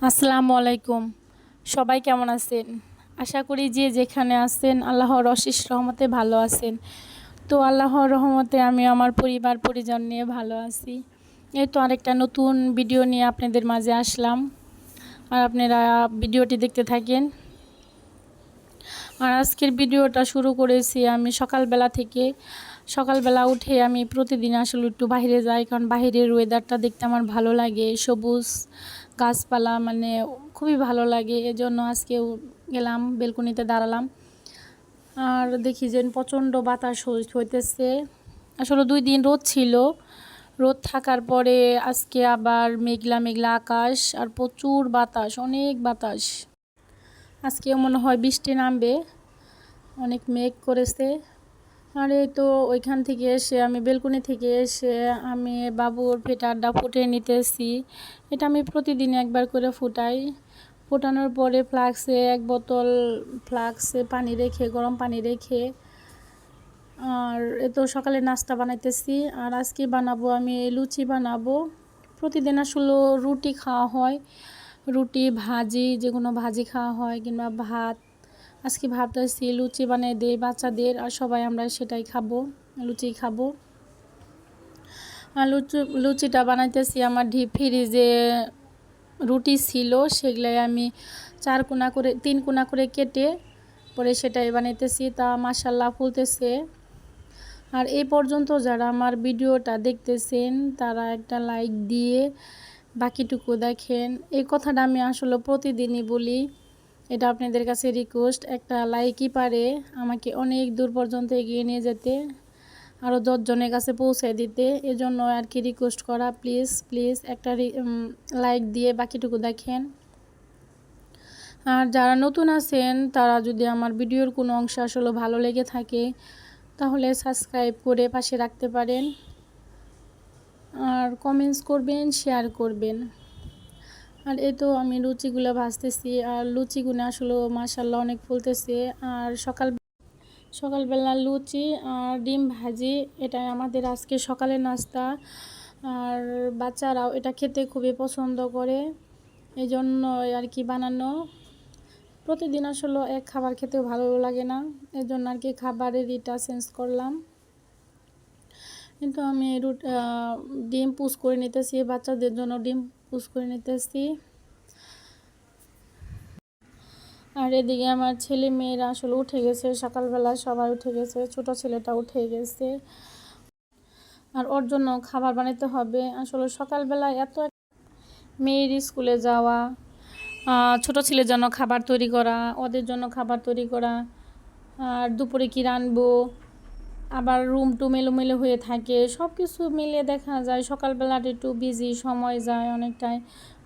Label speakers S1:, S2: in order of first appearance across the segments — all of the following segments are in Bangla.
S1: আসসালামু আলাইকুম। সবাই কেমন আছেন? আশা করি যে যেখানে আছেন আল্লাহর অশেষ রহমতে ভালো আছেন। তো আল্লাহর রহমতে আমি আমার পরিবার পরিজন নিয়ে ভালো আছি। এই তো আরেকটা নতুন ভিডিও নিয়ে আপনাদের মাঝে আসলাম। আর আপনারা ভিডিওটি দেখতে থাকেন। আর আজকের ভিডিওটা শুরু করেছি আমি সকালবেলা থেকে। সকালবেলা উঠে আমি প্রতিদিন আসলে একটু বাইরে যাই, কারণ বাইরের ওয়েদারটা দেখতে আমার ভালো লাগে। সবুজ গাছপালা মানে খুবই ভালো লাগে। এজন্য আজকেও গেলাম, বেলকনিতে দাঁড়ালাম। আর দেখি যে প্রচণ্ড বাতাস হইতেছে। আসলে 2 দিন রোদ ছিল, রোদ থাকার পরে আজকে আবার মেঘলা মেঘলা আকাশ আর প্রচুর বাতাস, অনেক বাতাস। আজকেও মনে হয় বৃষ্টি নামবে, অনেক মেঘ করেছে। আর এই তো ওইখান থেকে এসে আমি বেলকনি থেকে এসে আমি বাবুর ফিটারটা ফুটিয়ে নিতেছি। এটা আমি প্রতিদিন একবার করে ফুটাই। ফোটানোর পরে এক বোতল ফ্লাক্সে পানি রেখে, গরম পানি রেখে, আর এ তো সকালে নাস্তা বানাইতেছি। আর আজকে বানাবো আমি লুচি বানাবো। প্রতিদিন আসলে রুটি খাওয়া হয়, রুটি ভাজি, যে কোনো ভাজি খাওয়া হয় কিংবা ভাত। আজকে ভাবতেছি লুচি বানিয়ে দিই বাচ্চাদের, আর সবাই আমরা সেটাই খাবো, লুচি খাবো। আর লুচিটা বানাইতেছি, আমার ডিপ ফ্রিজে রুটি ছিল, সেগুলাই আমি 3 কোনা করে কেটে পরে সেটাই বানাইতেছি। তা মাশাল্লাহ ফুলতেছে। আর এই পর্যন্ত যারা আমার ভিডিওটা দেখতেছেন তারা একটা লাইক দিয়ে বাকিটুকু দেখেন। এই কথাটা আমি আসলে প্রতিদিনই বলি, এটা আপনাদের কাছে রিকোয়েস্ট। একটা লাইকই পারে আমাকে অনেক দূর পর্যন্ত এগিয়ে নিয়ে যেতে, আরও 10 জনের কাছে পৌঁছে দিতে। এজন্য আর কি রিকোয়েস্ট করা, প্লিজ প্লিজ একটা লাইক দিয়ে বাকিটুকু দেখেন। আর যারা নতুন আছেন তারা যদি আমার ভিডিওর কোনো অংশ আসলে ভালো লেগে থাকে তাহলে সাবস্ক্রাইব করে পাশে রাখতে পারেন, আর কমেন্টস করবেন, শেয়ার করবেন। আর এই তো আমি লুচিগুলো ভাজতেছি, আর লুচিগুলো আসলে মাশাল্লাহ অনেক ফুলতেছে। আর সকালবেলা লুচি আর ডিম ভাজি, এটাই আমাদের আজকে সকালের নাস্তা। আর বাচ্চারাও এটা খেতে খুবই পছন্দ করে, এই জন্য আর কি বানানো। প্রতিদিন আসলে এক খাবার খেতেও ভালো লাগে না, এই জন্য আর কি খাবারের এটা চেঞ্জ করলাম। কিন্তু আমি ডিম পুষ করে নিতেছি, বাচ্চাদের জন্য ডিম পুষ করে নিতেছি। আর এদিকে আমার ছেলে মেয়েরা আসলে উঠে গেছে, সকালবেলা সবাই উঠে গেছে, ছোট ছেলেটা উঠে গেছে। আর ওর জন্য খাবার বানাতে হবে। আসলে সকালবেলা মেয়ের স্কুলে যাওয়া, ছোট ছেলের জন্য খাবার তৈরি করা, ওদের জন্য খাবার তৈরি করা, আর দুপুরে কী রানবো, আবার রুম টু মেলো হয়ে থাকে। সব কিছু মিলিয়ে দেখা যায় সকালবেলাটা একটু বিজি সময় যায় অনেকটাই।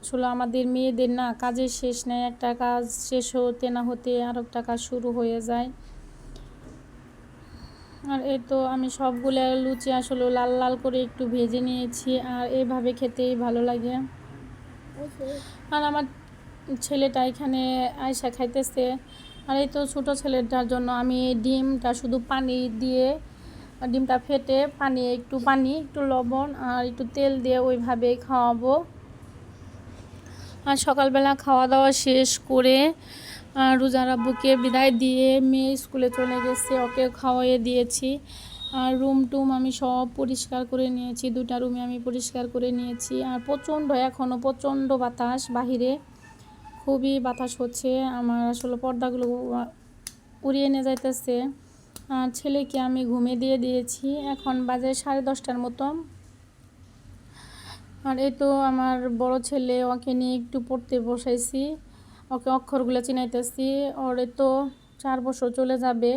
S1: আসলে আমাদের মেয়েদের না কাজের শেষ নেই, একটা কাজ শেষ হতে না হতে আর একটা কাজ শুরু হয়ে যায়। আর এই তো আমি সবগুলো লুচি আসলে লাল লাল করে একটু ভেজে নিয়েছি, আর এইভাবে খেতেই ভালো লাগে। আর আমার ছেলেটা এখানে আয়সা খাইতেছে। আর এই তো ছোটো ছেলেটার জন্য আমি ডিমটা শুধু পানি দিয়ে, ডিমটা ফেটে পানি একটু লবণ আর একটু তেল দিয়ে ওইভাবেই খাওয়াবো। আর সকালবেলা খাওয়া দাওয়া শেষ করে রোজার আব্বুকে বিদায় দিয়ে মেয়ে স্কুলে চলে গেছে, ওকে খাওয়াইয়ে দিয়েছি। আর রুম টুম আমি সব পরিষ্কার করে নিয়েছি, 2টা রুমে আমি পরিষ্কার করে নিয়েছি। আর এখনও প্রচণ্ড বাতাস বাহিরে, খুবই বাতাস হচ্ছে। আমার আসলে পর্দাগুলো উড়িয়ে নিয়ে যাইতেছে। আর ছেলেকে আমি ঘুমিয়ে দিয়েছি, এখন বাজে 10:30টার মতো। আর এই তো আমার বড় ছেলে, ওকে নিয়ে একটু পড়তে বসাইছি, ওকে অক্ষরগুলো চিনাইতেছি। ওর এই তো 4 বছর চলে যাবে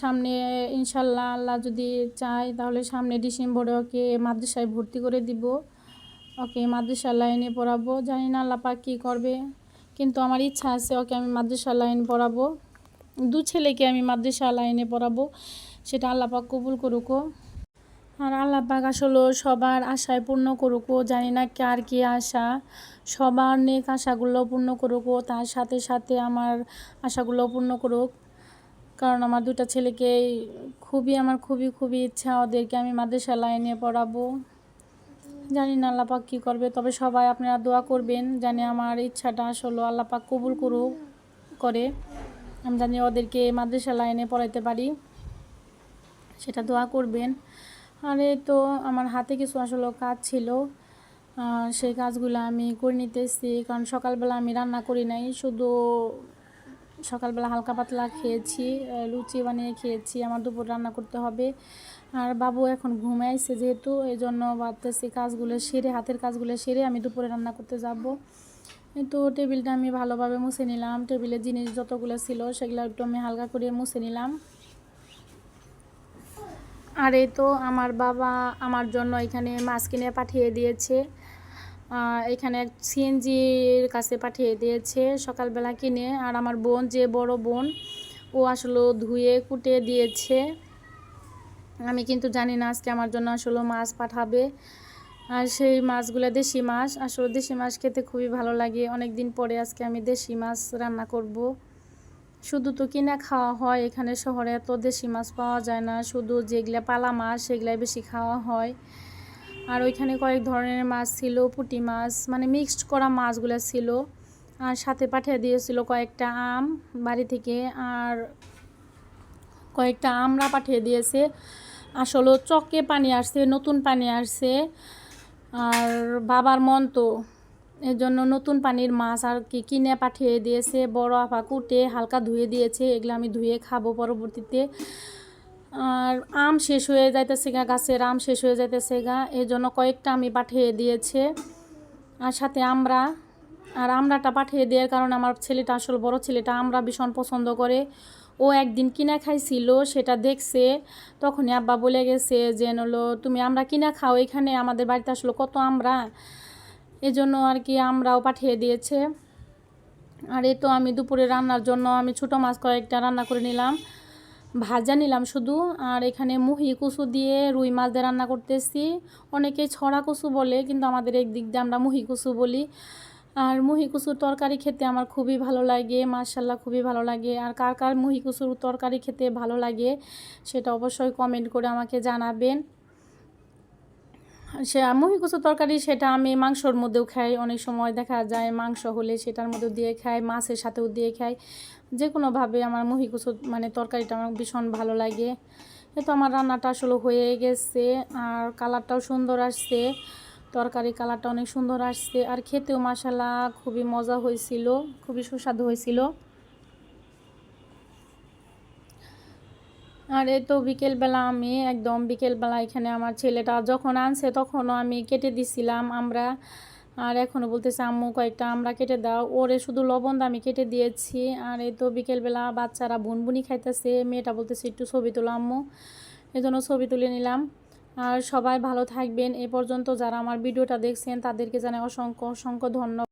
S1: সামনে, ইনশাল্লাহ আল্লাহ যদি চায় তাহলে সামনে ডিসেম্বরে ওকে মাদ্রাসায় ভর্তি করে দিব, ওকে মাদ্রাসা লাইনে পড়াবো। জানি না আল্লাহ পাক কী করবে, কিন্তু আমার ইচ্ছা আছে ওকে আমি মাদ্রাসা লাইন পড়াবো। 2 ছেলেকে আমি মাদ্রাসা লাইনে পড়াবো, সেটা আল্লাহ পাক কবুল করুক। আর আল্লাহ পাক আসলে সবার আশায় পূর্ণ করুক। জানি না কার কি আশা, সবার নেক আশাগুলো পূর্ণ করুক, তার সাথে সাথে আমার আশাগুলো পূর্ণ করুক। কারণ আমার 2টা ছেলেকে খুবই খুবই ইচ্ছা ওদেরকে আমি মাদ্রাসা লাইনে পড়াবো। জানি না আল্লাহ পাক কী করবে, তবে সবাই আপনারা দোয়া করবেন জানি আমার ইচ্ছাটা আসলে আল্লাহ পাক কবুল করে আমি জানি ওদেরকে মাদ্রাসা লাইনে পড়াইতে পারি, সেটা দোয়া করবেন। আর এই তো আমার হাতে কিছু আসলে কাজ ছিল, সেই কাজগুলো আমি করে নিতেছি, কারণ সকালবেলা আমি রান্না করি নাই, শুধু সকালবেলা হালকা পাতলা খেয়েছি, লুচি বানিয়ে খেয়েছি। আমার দুপুর রান্না করতে হবে, আর বাবু এখন ঘুমাইছে যেহেতু, এই জন্য ভাবতেছি কাজগুলো সেরে, হাতের কাজগুলো সেরে আমি দুপুরে রান্না করতে যাব। তো টেবিলটা আমি ভালোভাবে মুছে নিলাম, টেবিলের জিনিস যতগুলো ছিল সেগুলো একটু আমি হালকা করে মুছে নিলাম। আর এই তো আমার বাবা আমার জন্য এখানে মাছ কিনে পাঠিয়ে দিয়েছে, এখানে সিএনজির কাছে পাঠিয়ে দিয়েছে সকালবেলা কিনে। আর আমার বোন, যে বড় বোন, ও আসলে ধুয়ে কুটে দিয়েছে। আমি কিন্তু জানি না আজকে আমার জন্য আসলে মাছ পাঠাবে, আর সেই মাছগুলো দেশি মাছ। আসলে দেশি মাছ খেতে খুবই ভালো লাগে, অনেক দিন পরে আজকে আমি দেশি মাছ রান্না করব। শুধু তো কিনা খাওয়া হয়, এখানে শহরে এত দেশি মাছ পাওয়া যায় না, শুধু যেগুলা পালা মাছ সেগুলাই বেশি খাওয়া হয়। আর ওইখানে কয়েক ধরনের মাছ ছিল, পুঁটি মাছ, মানে মিক্সড করা মাছগুলো ছিল। আর সাথে পাঠিয়ে দিয়েছিল কয়েকটা আম বাড়ি থেকে, আর কয়েকটা আমড়া পাঠিয়ে দিয়েছে। আসলে চকে পানি আসছে, নতুন পানি আসছে, আর বাবার মন তো এর জন্য নতুন পানির মাছ আর কি কিনে পাঠিয়ে দিয়েছে। বড় আপা কুটে হালকা ধুয়ে দিয়েছে, এগুলো আমি ধুয়ে খাবো পরবর্তীতে। আর আম শেষ হয়ে যাইতেছে গা, গাছের আম শেষ হয়ে যাইতেছে গা, এই জন্য কয়েকটা আমি পাঠিয়ে দিয়েছে, আর সাথে আমড়া। আর আমড়াটা পাঠিয়ে দেওয়ার কারণে আমার ছেলেটা, আসলে বড় ছেলেটা আমড়া ভীষণ পছন্দ করে। ও একদিন কিনা খাইছিল, সেটা দেখছে, তখনই আব্বা বলে গেছে যে হলো তুমি আমরা কিনা খাও, এখানে আমাদের বাড়িতে আসলে কত আমড়া, এজন্য আর কি আমরাও পাঠিয়ে দিয়েছে। আর এই তো আমি দুপুরে রান্নার জন্য আমি ছোটো মাছ কয়েকটা রান্না করে নিলাম, ভাজা নিলাম শুধু। আর এখানে মুহি কচু দিয়ে রুই মাছ দিয়ে রান্না করতেছি। অনেকে ছড়া কচু বলে, কিন্তু আমাদের একদিক দিয়ে আমরা মুহি কচু বলি। আর মুহি কচুর তরকারি খেতে আমার খুবই ভালো লাগে, মাশাল্লাহ খুবই ভালো লাগে। আর কার কার মুহি কচুর তরকারি খেতে ভালো লাগে সেটা অবশ্যই কমেন্ট করে আমাকে জানাবেন। সে মুহি কচুর তরকারি সেটা আমি মাংসর মধ্যেও খাই, অনেক সময় দেখা যায় মাংস হলে সেটার মধ্যেও দিয়ে খাই, মাছের সাথেও দিয়ে খাই, যে কোনোভাবে আমার মুহি কচুর মানে তরকারিটা আমার ভীষণ ভালো লাগে। এ তো আমার রান্নাটা আসলে হয়ে গেছে, আর কালারটাও সুন্দর আসছে, তরকারি কালারটা অনেক সুন্দর আসছে, আর খেতেও মাশাল্লাহ খুবই মজা হয়েছিল, খুবই সুস্বাদু হয়েছিল। আর এই তো বিকেলবেলা আমি একদম বিকেলবেলা এখানে আমার ছেলেটা যখন আনছে তখনও আমি কেটে দিছিলাম আমরা, আর এখনও বলতেছে আম্মু কয়েকটা আমরা কেটে দাও, ওরে শুধু লবণ আমি কেটে দিয়েছি। আর এই তো বিকেলবেলা বাচ্চারা বুনবুনি খাইতেছে, মেয়েটা বলতেছে একটু ছবি তোলো আম্মু, এই জন্য ছবি তুলে নিলাম। আর সবাই ভালো থাকবেন। এ পর্যন্ত যারা আমার ভিডিওটা দেখছেন তাদেরকে জানাই অসংখ্য অসংখ্য ধন্যবাদ।